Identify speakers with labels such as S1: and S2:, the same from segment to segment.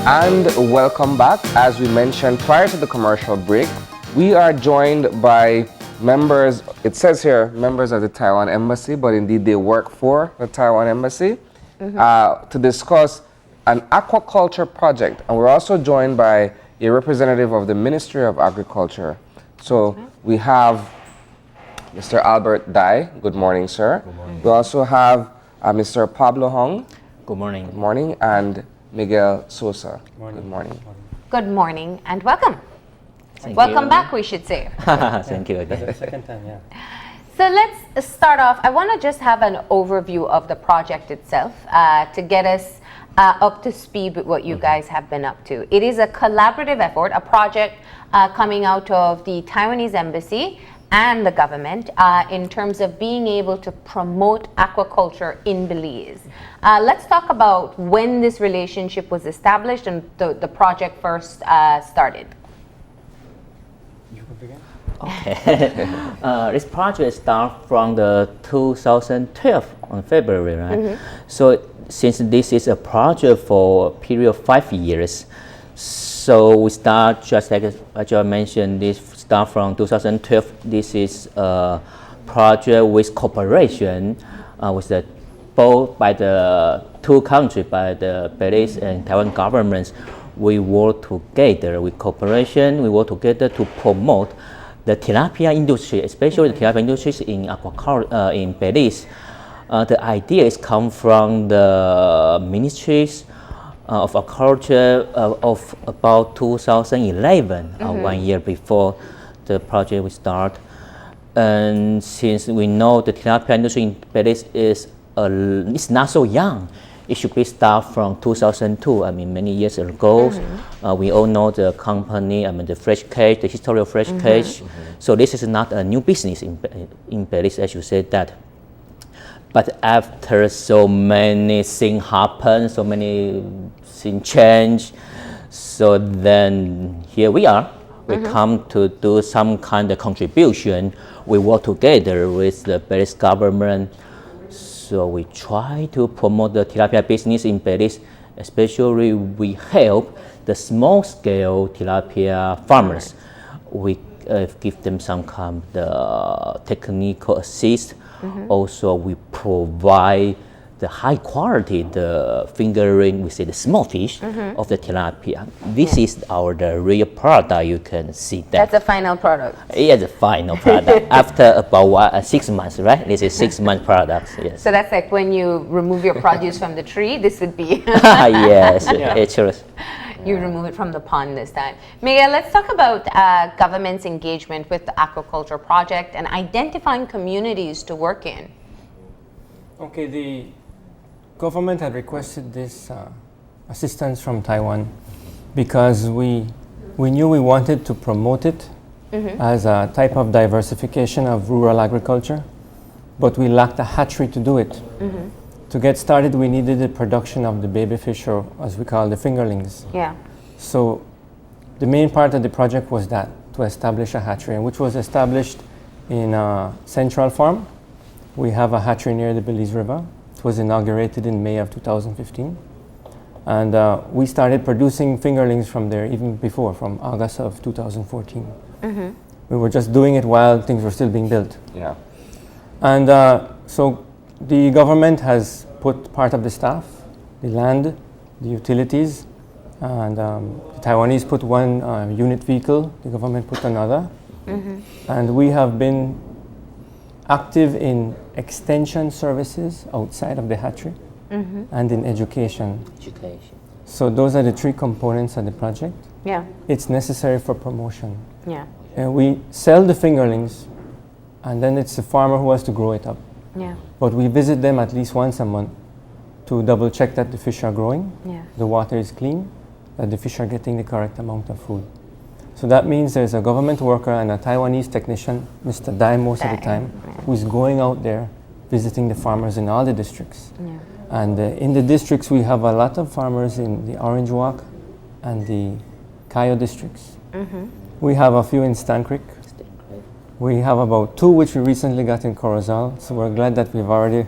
S1: And welcome back. As we mentioned prior to the commercial break, we are joined by members, it says here, members of the Taiwan Embassy, but indeed they work for the Taiwan Embassy, to discuss an aquaculture project. And we're also joined by a representative of the Ministry of Agriculture. So we have Mr. Albert Dai. Good morning, sir.
S2: Good morning.
S1: We also have Mr. Pablo Hong.
S3: Good morning.
S1: Good morning. And Miguel Sosa.
S2: Morning.
S1: Good morning.
S4: Good morning and welcome.
S3: Thank
S4: Welcome
S3: you.
S4: back, we should say.
S3: Thank you again.
S2: The second time, yeah.
S4: So let's start off. I want to just have an overview of the project itself to get us up to speed with what you guys have been up to. It is a collaborative effort, a project coming out of the Taiwanese embassy and the government in terms of being able to promote aquaculture in Belize. Let's talk about when this relationship was established and the project first started.
S2: You can begin.
S3: Okay. This project starts from the 2012 on February, right? So since this is a project for a period of 5 years, so we start just like I mentioned, this start from 2012. This is a project with cooperation with the both by the two countries, by the Belize and Taiwan governments. We work together with cooperation. We work together to promote the tilapia industry, especially the tilapia industries in aquaculture in Belize. The idea is come from the ministries of agriculture of about 2011, 1 year before the project will start. And since we know the tilapia industry in Belize is it's not so young, it should be start from 2002. I mean, many years ago. We all know the company. I mean, the fresh catch, the history of fresh catch. So this is not a new business in Belize, as you said that. But after so many things happen, so many things change, so then here we are. We come to do some kind of contribution. We work together with the Belize government. So we try to promote the tilapia business in Belize. Especially we help the small-scale tilapia farmers. We give them some kind of technical assist. Also, we provide the high quality, the fingering, we say the small fish of the tilapia. This is the real product. You can see that.
S4: That's the final product.
S3: Yeah, the final product. After about 6 months, right? This is 6 month product. Yes.
S4: So that's like when you remove your produce from the tree, this would be.
S3: Yes, it's true.
S4: You remove it from the pond this time. Miguel, let's talk about government's engagement with the aquaculture project and identifying communities to work in.
S2: Okay, the government had requested this assistance from Taiwan because we knew we wanted to promote it as a type of diversification of rural agriculture, but we lacked a hatchery to do it. To get started, we needed the production of the baby fish, or as we call the fingerlings.
S4: Yeah.
S2: So the main part of the project was that, to establish a hatchery, which was established in Central Farm. We have a hatchery near the Belize River. It was inaugurated in May of 2015. And we started producing fingerlings from there even before, from August of 2014. We were just doing it while things were still being built.
S1: Yeah.
S2: And so the government has put part of the staff, the land, the utilities, and the Taiwanese put one unit vehicle, the government put another. And we have been active in extension services outside of the hatchery and in education. So those are the three components of the project.
S4: Yeah.
S2: It's necessary for promotion.
S4: Yeah.
S2: And we sell the fingerlings, and then it's the farmer who has to grow it up.
S4: Yeah.
S2: But we visit them at least once a month to double check that the fish are growing,
S4: Yeah.
S2: the water is clean, that the fish are getting the correct amount of food. So that means there's a government worker and a Taiwanese technician, Mr. Dai most of the time, who's going out there visiting the farmers in all the districts.
S4: Yeah.
S2: And in the districts, we have a lot of farmers in the Orange Walk and the Cayo districts. We have a few in Stan Creek. We have about 2 which we recently got in Corozal, so we're glad that we've already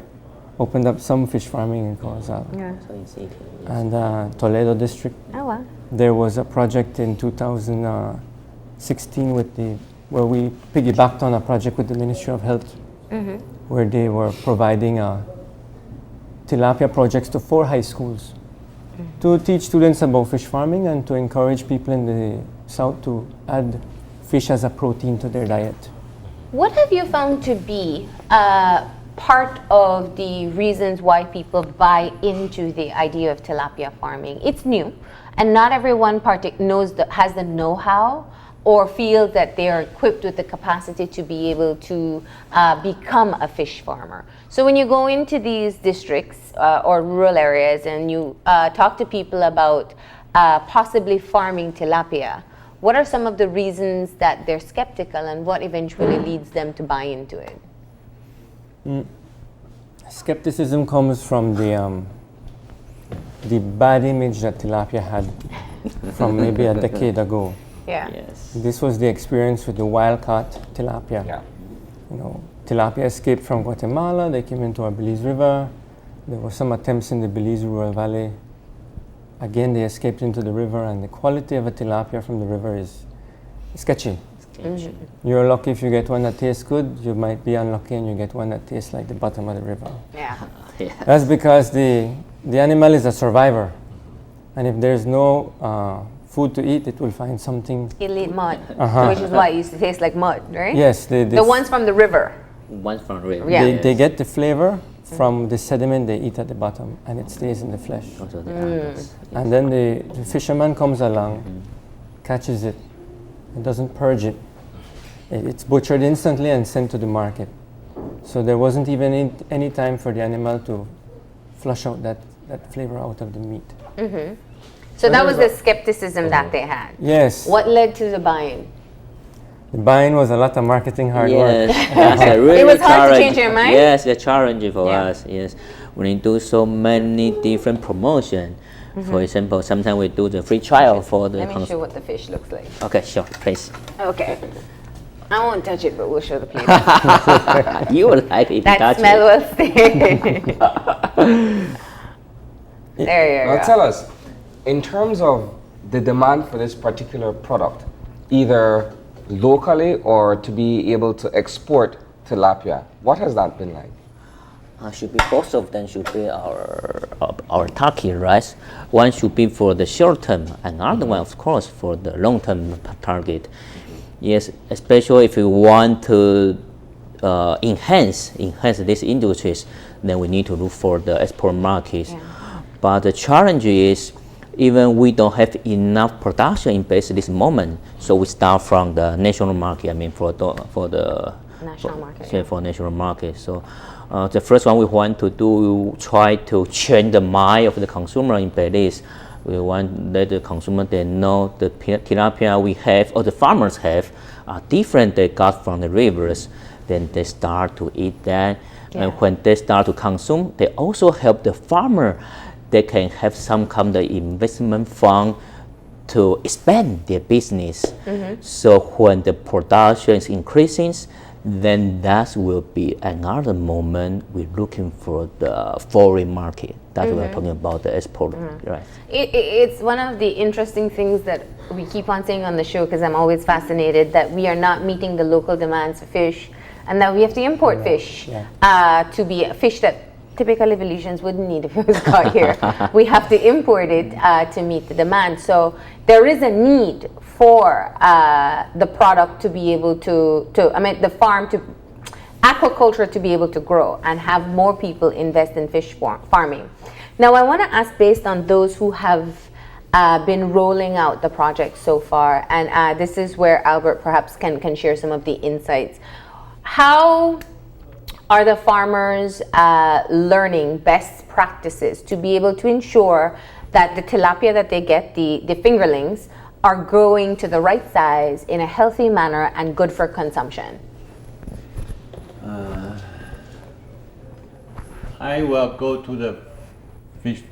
S2: opened up some fish farming in Corozal.
S4: Yeah.
S3: So you see it.
S2: And Toledo district,
S4: Oh, wow.
S2: there was a project in 2016 where we piggybacked on a project with the Ministry of Health, where they were providing tilapia projects to 4 high schools to teach students about fish farming and to encourage people in the south to add fish as a protein to their diet.
S4: What have you found to be part of the reasons why people buy into the idea of tilapia farming? It's new, and not everyone has the know-how or feel that they are equipped with the capacity to be able to become a fish farmer. So when you go into these districts or rural areas and you talk to people about possibly farming tilapia, what are some of the reasons that they're skeptical and what eventually leads them to buy into it?
S2: Skepticism comes from the bad image that tilapia had from maybe a decade ago.
S4: Yeah.
S3: Yes.
S2: This was the experience with the wild-caught tilapia.
S1: Yeah.
S2: You know, tilapia escaped from Guatemala. They came into our Belize River. There were some attempts in the Belize rural valley. Again, they escaped into the river, and the quality of a tilapia from the river is sketchy. You're lucky if you get one that tastes good. You might be unlucky and you get one that tastes like the bottom of the river.
S4: Yeah.
S2: That's because the animal is a survivor, and if there's no food to eat, it will find something.
S4: It'll eat mud, which is why it used to taste like mud, right?
S2: Yes,
S4: The ones from the river.
S3: One from river.
S4: Yeah.
S2: they get the flavor from the sediment they eat at the bottom, and it stays in the flesh.
S3: Also the almonds.
S2: And then the fisherman comes along, catches it, and doesn't purge it. It's butchered instantly and sent to the market. So there wasn't even any time for the animal to flush out that flavor out of the meat.
S4: So that was the skepticism that they had.
S2: Yes.
S4: What led to the buying?
S2: The buying was a lot of marketing hard work.
S3: Yes, that's a really
S4: It was hard to
S3: challenge.
S4: change your mind?
S3: Yes, the challenge for
S4: Yeah.
S3: us. Yes, we do so many different promotion. For example, sometimes we do the free trial for the.
S4: Let me show what the fish looks like.
S3: Okay, sure, please.
S4: Okay. I won't touch it, but we'll show the plate.
S3: You will like it.
S4: That
S3: touch
S4: smell
S3: it.
S4: will stay. There you
S1: Now
S4: go.
S1: tell us, in terms of the demand for this particular product, either locally or to be able to export tilapia, what has that been like?
S3: Should be both of them should be our target, right? One should be for the short term, and another one, of course, for the long term target. Yes, especially if we want to enhance these industries, then we need to look for the export markets.
S4: Yeah.
S3: But the challenge is, even we don't have enough production in place at this moment, so we start from the national market. I mean, for the
S4: National market,
S3: so
S4: yeah.
S3: for national market. So the first one we want to do, try to change the mind of the consumer in Belize. We want to let the consumer they know the tilapia we have or the farmers have are different they got from the rivers. Then they start to eat that, and when they start to consume, they also help the farmer. They can have some kind of investment fund to expand their business. So when the production is increasing, then that will be another moment we're looking for the foreign market. That's what we're talking about, the export, right?
S4: It's one of the interesting things that we keep on saying on the show, because I'm always fascinated that we are not meeting the local demands for fish, and that we have to import fish to be a fish that typically Belizeans wouldn't need if it was caught here. We have to import it to meet the demand. So there is a need for the product to be able to the farm to, aquaculture to be able to grow and have more people invest in fish farming. Now I want to ask, based on those who have been rolling out the project so far, and this is where Albert perhaps can share some of the insights. How are the farmers learning best practices to be able to ensure that the tilapia that they get, the fingerlings, are growing to the right size in a healthy manner and good for consumption?
S5: I will go to the fish,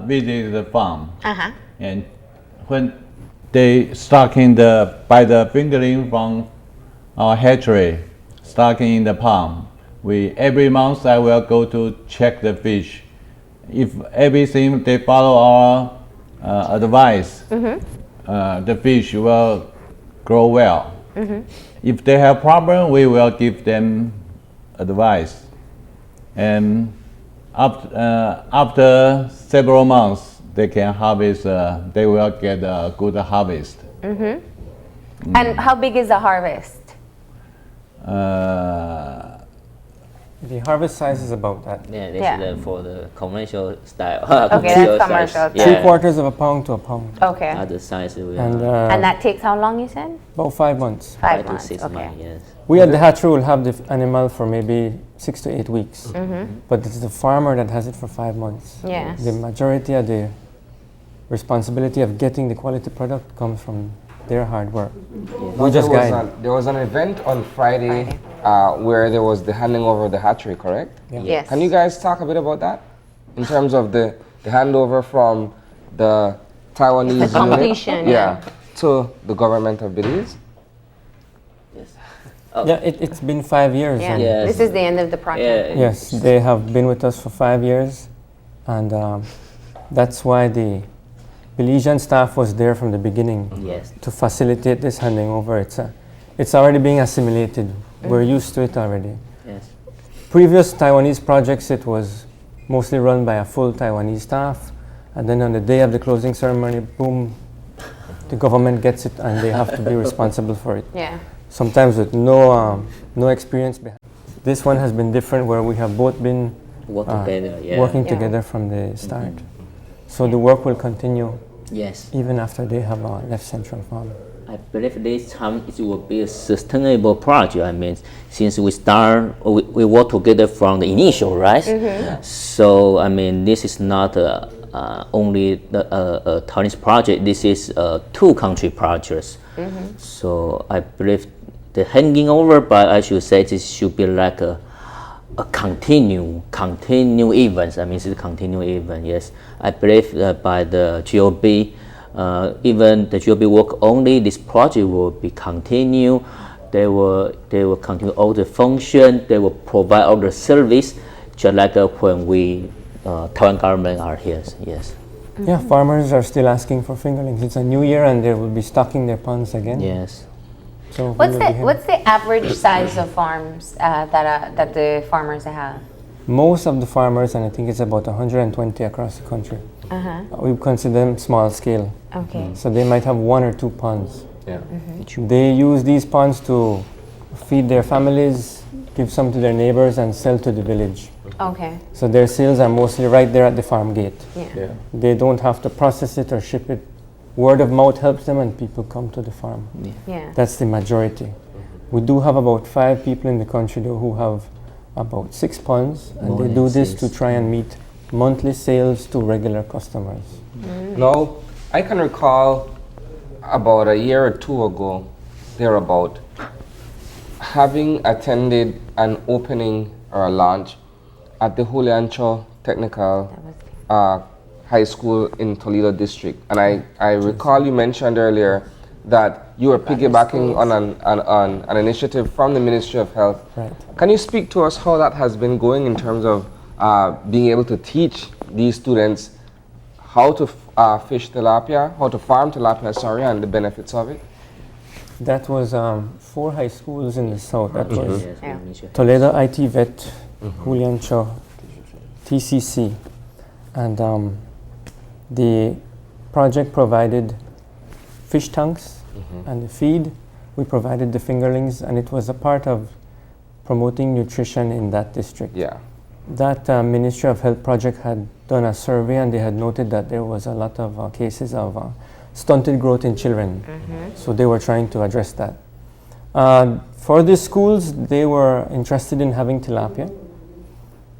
S5: visit the farm, and when they stocking by the fingerling from our hatchery, stocking in the pond, every month I will go to check the fish. If everything they follow our advice, the fish will grow well. If they have problem, we will give them advice. And after several months, they can harvest. They will get a good harvest.
S4: And how big is the harvest?
S2: The harvest size is about that.
S3: Yeah, this
S4: Yeah.
S3: is for the commercial style.
S4: Okay, that's commercial.
S3: Yeah.
S2: 3/4 of a pound to a pound.
S4: Okay.
S3: Other size we
S2: And,
S4: And that takes how long, you said?
S2: about 5 months.
S4: 5
S3: to
S4: months.
S3: 6
S4: Okay.
S3: months. Yes.
S2: We at the hatchery will have the animal for maybe 6 to 8 weeks. But it's the farmer that has it for 5 months.
S4: Yes.
S2: The majority of the responsibility of getting the quality product comes from their hard work.
S1: Now,
S2: We just guide.
S1: there was an event on Friday, where there was the handing over of the hatchery, correct?
S4: Yes.
S1: Can you guys talk a bit about that? In terms of the handover from the Taiwanese
S4: The completion,
S1: unit, to the government of Belize?
S3: Yes.
S2: Yeah, it's been 5 years.
S4: Yeah.
S2: and
S3: Yes.
S4: This is the end of the project.
S3: Yeah.
S2: Yes, they have been with us for 5 years, and that's why the Belizean staff was there from the beginning
S3: Yes.
S2: to facilitate this handing over. It's already being assimilated. We're used to it already.
S3: Yes.
S2: Previous Taiwanese projects, it was mostly run by a full Taiwanese staff, and then on the day of the closing ceremony, boom, the government gets it, and they have to be responsible for it.
S4: Yeah.
S2: Sometimes with no experience behind. This one has been different, where we have both been
S3: Work together. Yeah.
S2: working
S4: Yeah.
S2: together from the start. So the work will continue
S3: Yes.
S2: even after they have left Central Farm.
S3: I believe this time it will be a sustainable project. I mean, since we work together from the initial, right? So I mean, this is not only a Taiwanese project. This is two country projects. So I believe the handing over, but I should say this should be like a continue events. I mean, it's a continue event. Yes, I believe by the GOB. Even the GOB work only, this project will be continue. They will continue all the function. They will provide all the service, just like when we Taiwan government are here. Yes.
S2: Yeah, farmers are still asking for fingerlings. It's a new year, and they will be stocking their ponds again.
S3: Yes.
S2: So we
S4: What's
S2: will
S4: the
S2: be here.
S4: what's the average size of farms that the farmers have?
S2: Most of the farmers, and I think it's about 120 across the country, we consider them small scale.
S4: Okay.
S2: So they might have 1 or 2 ponds.
S1: Yeah.
S2: They use these ponds to feed their families, give some to their neighbors, and sell to the village.
S4: Okay.
S2: So their sales are mostly right there at the farm gate.
S4: Yeah.
S2: They don't have to process it or ship it. Word of mouth helps them, and people come to the farm.
S4: Yeah.
S2: That's the majority. We do have about 5 people in the country though who have about 6 ponds, and
S3: More
S2: they
S3: than
S2: do this
S3: 6.
S2: to try and meet monthly sales to regular customers.
S1: Now, I can recall about a year or two ago, thereabout, having attended an opening or a launch at the Juliancho Technical High School in Toledo District. And I recall you mentioned earlier that you were piggybacking on an initiative from the Ministry of Health.
S2: Right.
S1: Can you speak to us how that has been going in terms of being able to teach these students how to fish tilapia, how to farm tilapia, sorry, and the benefits of it?
S2: That was 4 high schools in the south. That was
S3: Yes.
S4: Yeah.
S2: Toledo IT Vet, Juliancho, TCC, and the project provided fish tanks and the feed. We provided the fingerlings, and it was a part of promoting nutrition in that district.
S1: Yeah.
S2: That Ministry of Health project had done a survey, and they had noted that there was a lot of cases of stunted growth in children. So they were trying to address that. For the schools, they were interested in having tilapia.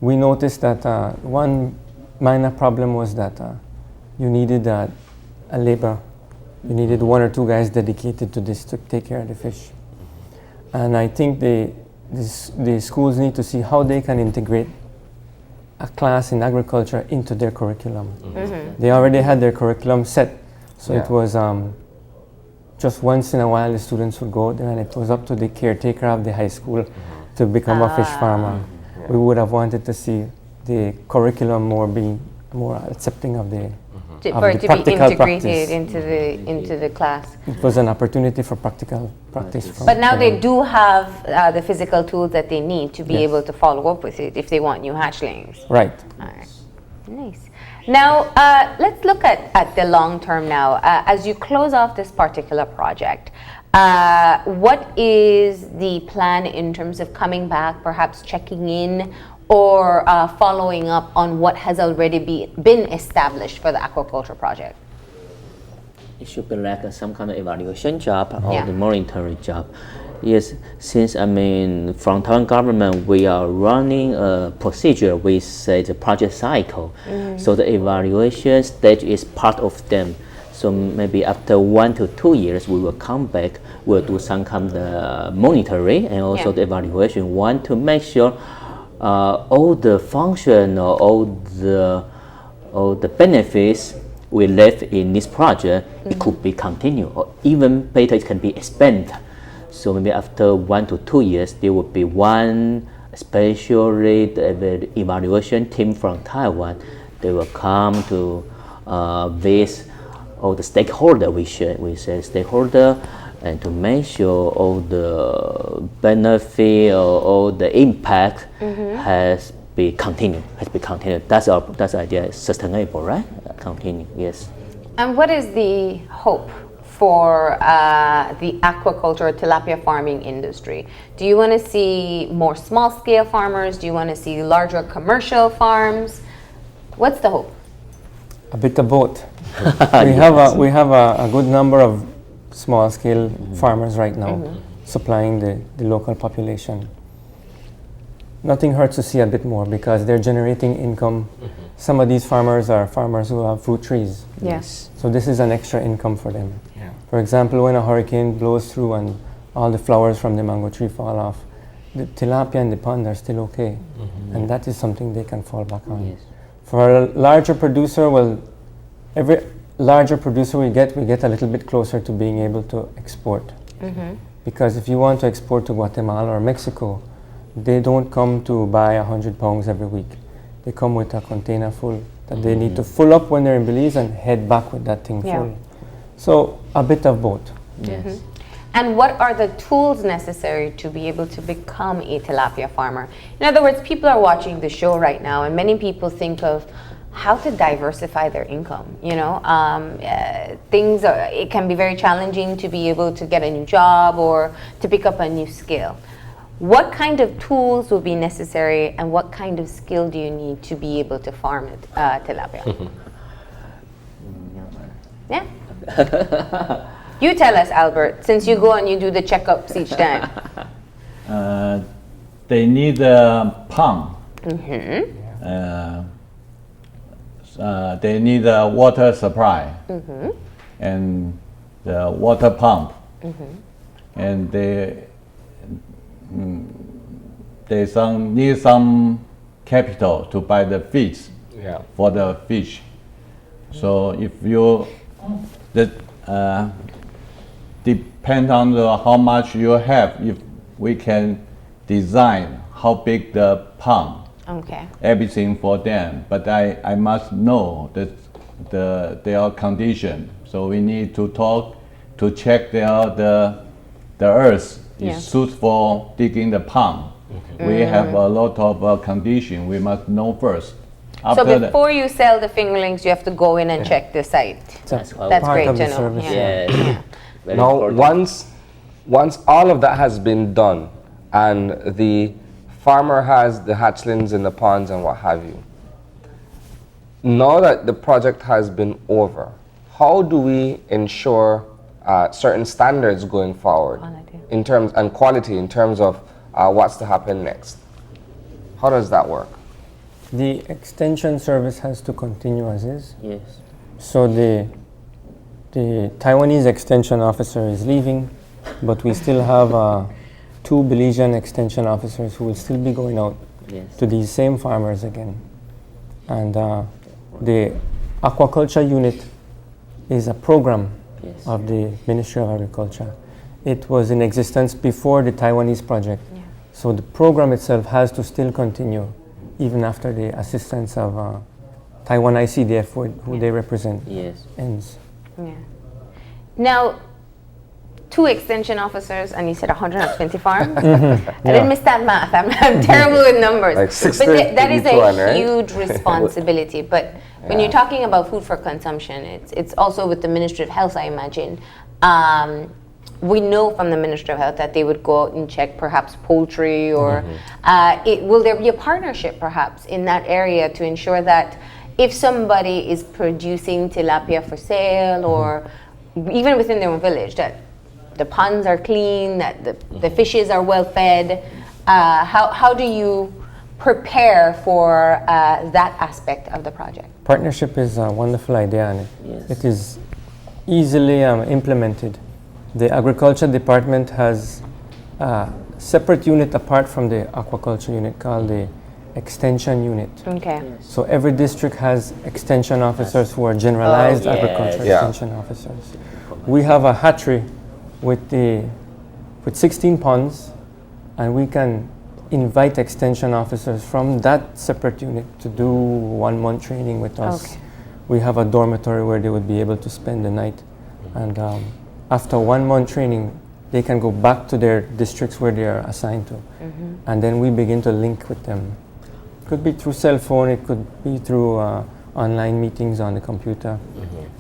S2: We noticed that one minor problem was that you needed a labor. You needed 1 or 2 guys dedicated to this to take care of the fish. And I think the schools need to see how they can integrate a class in agriculture into their curriculum. They already had their curriculum set, so it was just once in a while the students would go there, and it was up to the caretaker of the high school to to become a fish farmer. We would have wanted to see the curriculum be more accepting of the
S4: For it to be
S2: practical
S4: integrated
S2: practice.
S4: into the class.
S2: It was an opportunity for practical practice.
S4: But now they do have the physical tools that they need to be able to follow up with it if they want new hatchlings.
S2: Right.
S4: All right. Nice. Now, let's look at the long term now. As you close off this particular project, what is the plan in terms of coming back, perhaps checking in, or following up on what has already been established for the aquaculture project?
S3: It should be like some kind of evaluation job or
S4: Yeah.
S3: the monitoring job. Yes, since from Taiwan government, we are running a procedure, we say the project cycle. So the evaluation stage is part of them. So maybe after 1 to 2 years, we will come back, we'll do some kind of monitoring and also the evaluation. One, to make sure all the function or all the benefits we left in this project, it could be continued, or even better, it can be expanded. So maybe after 1 to 2 years, there will be one especially the evaluation team from Taiwan. They will come to visit all the stakeholder. We say stakeholder, and to make sure all the benefit or all the impact has been continued. That's the idea. Sustainable, right? Continue. Yes.
S4: And what is the hope for the aquaculture tilapia farming industry? Do you want to see more small-scale farmers? Do you want to see larger commercial farms? What's the hope?
S2: A bit of both. We have a good number of small-scale farmers right now supplying the local population. Nothing hurts to see a bit more because they're generating income. Some of these farmers are farmers who have fruit trees.
S4: Yes.
S2: So this is an extra income for them. For example, when a hurricane blows through and all the flowers from the mango tree fall off, the tilapia in the pond are still okay. And that is something they can fall back on.
S3: Yes.
S2: For a larger producer, every larger producer we get a little bit closer to being able to export. Because if you want to export to Guatemala or Mexico, they don't come to buy 100 pounds every week. They come with a container full that they need to fill up when they're in Belize and head back with that thing full. So a bit of both.
S3: Yes.
S4: And what are the tools necessary to be able to become a tilapia farmer? In other words, people are watching the show right now, and many people think of how to diversify their income. You know, it can be very challenging to be able to get a new job or to pick up a new skill. What kind of tools will be necessary, and what kind of skill do you need to be able to farm tilapia? Yeah. You tell us, Albert, since you go and you do the checkups each time.
S5: They need a pump. They need a water supply and the water pump. And they need some capital to buy the fish for the fish. So if you depend on how much you have, if we can design how big the pond, everything for them. But I must know that their condition. So we need to talk to check the earth is suited for digging the pond. We have a lot of condition we must know first.
S4: So before you sell the fingerlings, you have to go in and check the site.
S3: That's
S4: great to know.
S3: Yes. Very
S1: Now,
S3: important.
S1: once all of that has been done, and the farmer has the hatchlings in the ponds and what have you, now that the project has been over, how do we ensure certain standards going forward in terms and quality in terms of what's to happen next? How does that work?
S2: The extension service has to continue as is.
S3: Yes.
S2: So the Taiwanese extension officer is leaving, but we still have 2 Belizean extension officers who will still be going out to these same farmers again. And the aquaculture unit is a program of the Ministry of Agriculture. It was in existence before the Taiwanese project. So the program itself has to still continue even after the assistance of Taiwan ICDF, who they represent,
S3: Yes.
S2: ends.
S4: Yeah. Now, 2 extension officers, and you said 120 farms? I didn't miss that math. I'm terrible with numbers.
S1: Like 60
S4: but that is
S1: to each one,
S4: a
S1: right?
S4: huge responsibility. But when you're talking about food for consumption, it's also with the Ministry of Health, I imagine. We know from the Ministry of Health that they would go out and check perhaps poultry or will there be a partnership perhaps in that area to ensure that if somebody is producing tilapia for sale or even within their own village, that the ponds are clean, that the fishes are well fed, how do you prepare for that aspect of the project?
S2: Partnership is a wonderful idea, and
S3: Yes.
S2: it is easily implemented. The agriculture department has a separate unit apart from the aquaculture unit called the extension unit.
S4: Okay.
S2: So every district has extension officers who are generalized
S3: Oh, yes.
S2: agriculture
S1: Yeah.
S2: extension officers. We have a hatchery with 16 ponds, and we can invite extension officers from that separate unit to do 1 month training with us.
S4: Okay.
S2: We have a dormitory where they would be able to spend the night, and after 1 month training, they can go back to their districts where they are assigned to, and then we begin to link with them. Could be through cell phone, it could be through online meetings on the computer.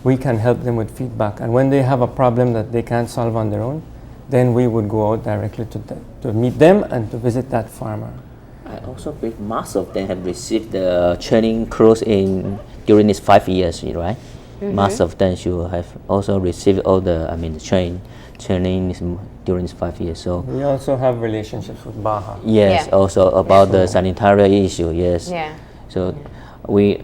S2: We can help them with feedback, and when they have a problem that they can't solve on their own, then we would go out directly to meet them and to visit that farmer.
S3: I also believe most of them have received the training course during these 5 years, right? Most of them should have also received all the training during these 5 years. So
S2: We also have relationships with Baja.
S3: yes,
S4: Yeah.
S3: also about the sanitary issue. Yes.
S4: Yeah.
S3: So we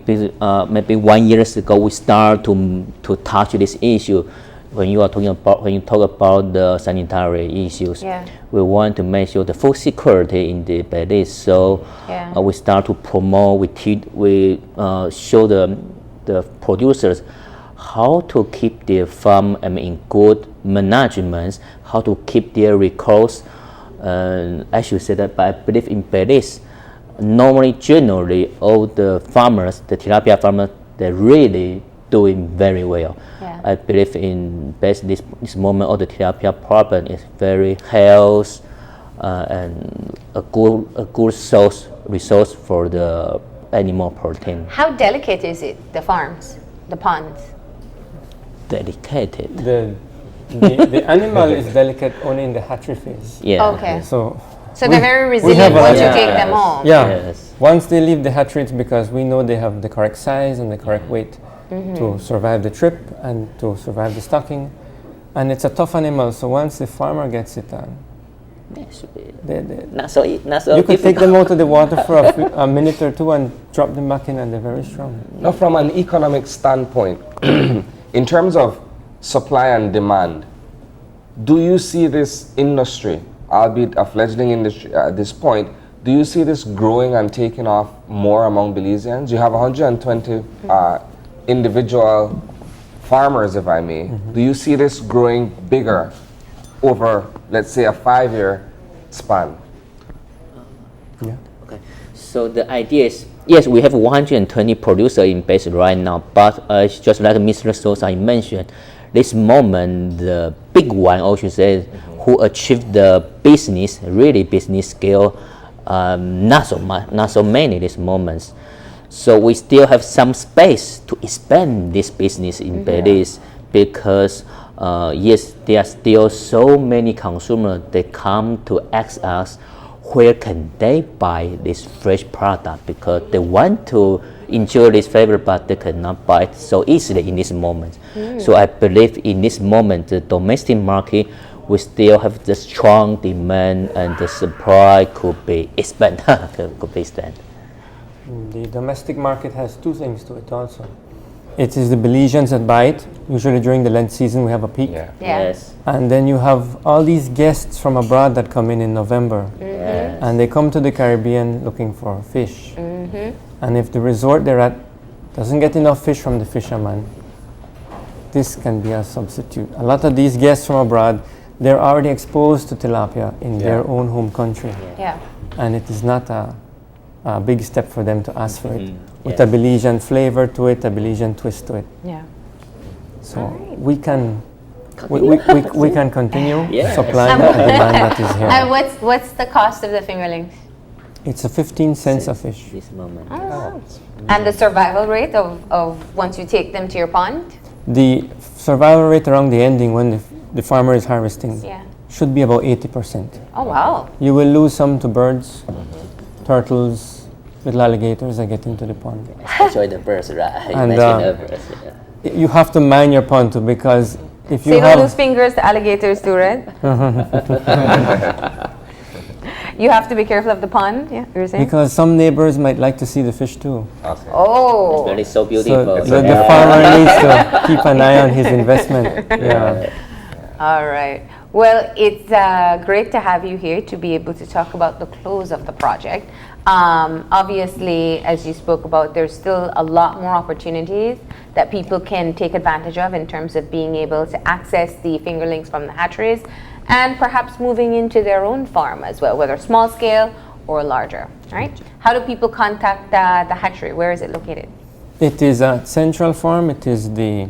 S3: maybe 1 year ago we start to touch this issue. When you talk about the sanitary issues,
S4: Yeah.
S3: we want to make sure the food security in the Belize. So
S4: Yeah.
S3: we start to promote. We show the producers how to keep their farm in good management, how to keep their records. I should say that, but I believe in Belize, generally, all the farmers, the tilapia farmers, they're really doing very well.
S4: Yeah.
S3: I believe in this moment, all the tilapia problem is very health and a good resource for the animal protein.
S4: How delicate is it, the farms, the ponds?
S3: Dedicated.
S2: The animal is delicate only in the hatchery phase.
S3: Yeah.
S4: Okay.
S2: So
S4: So they're very
S2: we have
S4: resilient
S2: a-
S4: once you
S3: Yeah.
S4: take them home.
S2: yeah,
S3: Yes.
S2: once they leave the hatchery, it's because we know they have the correct size and the correct weight to survive the trip and to survive the stocking. And it's a tough animal, so once the farmer gets it done,
S3: It should be
S2: they,
S3: not so
S2: you could take them out of the water for a minute or two and drop them back in, and they're very strong.
S1: Now, from an economic standpoint, in terms of supply and demand, do you see this industry, albeit a fledgling industry at this point, do you see this growing and taking off more among Belizeans? You have 120 individual farmers, if I may. Do you see this growing bigger over, let's say, a 5-year span?
S2: Yeah.
S3: Okay. So the idea is, yes, we have 120 producers in base right now, but just like Mr. Sosa mentioned, this moment, the big one, I should say, who achieved the business scale, not so many this moments. So we still have some space to expand this business in Belize because yes, there are still so many consumers that come to ask us where can they buy this fresh product because they want to enjoy this flavor but they cannot buy it so easily in this moment. So I believe in this moment the domestic market we still have the strong demand and the supply could be expanded.
S2: The domestic market has two things to it also. It is the Belizeans that buy it. Usually during the Lent season we have a peak.
S1: Yeah.
S4: Yeah.
S3: Yes.
S2: And then you have all these guests from abroad that come in November.
S3: Yes.
S2: And they come to the Caribbean looking for fish. And if the resort they're at doesn't get enough fish from the fisherman, this can be a substitute. A lot of these guests from abroad, they're already exposed to tilapia in their own home country.
S4: Yeah.
S2: And it is not a big step for them to ask for it. With
S3: Yes.
S2: a Belizean flavor to it, a Belizean twist to it.
S4: Yeah.
S2: So we can we can continue
S3: Yes.
S2: supplying the demand that is here.
S4: And what's the cost of the fingerlings?
S2: It's a 15 cents a fish.
S3: This moment.
S4: And the survival rate of once you take them to your pond?
S2: The survival rate around the ending when the farmer is harvesting
S4: Yeah.
S2: should be about 80%.
S4: Oh wow.
S2: You will lose some to birds, turtles, little alligators that get into the pond.
S3: Enjoy the birds, right?
S2: And,
S3: Mention the birds. Yeah.
S2: You have to mind your pond too, because if
S4: So
S2: you
S4: you don't lose
S2: have
S4: fingers, the alligators do, right? You have to be careful of the pond, yeah, you were saying?
S2: because some neighbors might like to see the fish too.
S1: Okay.
S4: Oh.
S3: But it's so
S2: So
S3: beautiful.
S2: the farmer needs to keep an eye on his investment. Yeah.
S4: All right. Well, it's great to have you here to be able to talk about the close of the project. Obviously, as you spoke about, there's still a lot more opportunities that people can take advantage of in terms of being able to access the fingerlings from the hatcheries and perhaps moving into their own farm as well, whether small scale or larger, right? How do people contact the hatchery? Where is it located?
S2: It is a central farm. It is the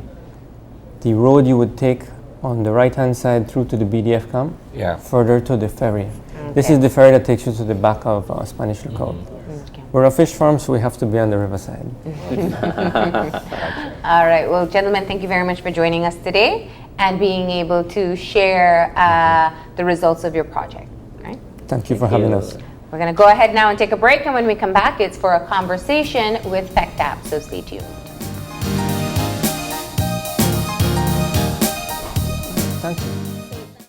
S2: road you would take on the right-hand side through to the BDF camp,
S1: Yeah.
S2: further to the ferry. This is the ferry that takes you to the back of Spanish Lookout. We're a fish farm, so we have to be on the riverside.
S4: All right. Well, gentlemen, thank you very much for joining us today and being able to share the results of your project. Right?
S2: Thank you for having us.
S4: We're going to go ahead now and take a break, and when we come back, it's for a conversation with FECTAP, so stay tuned.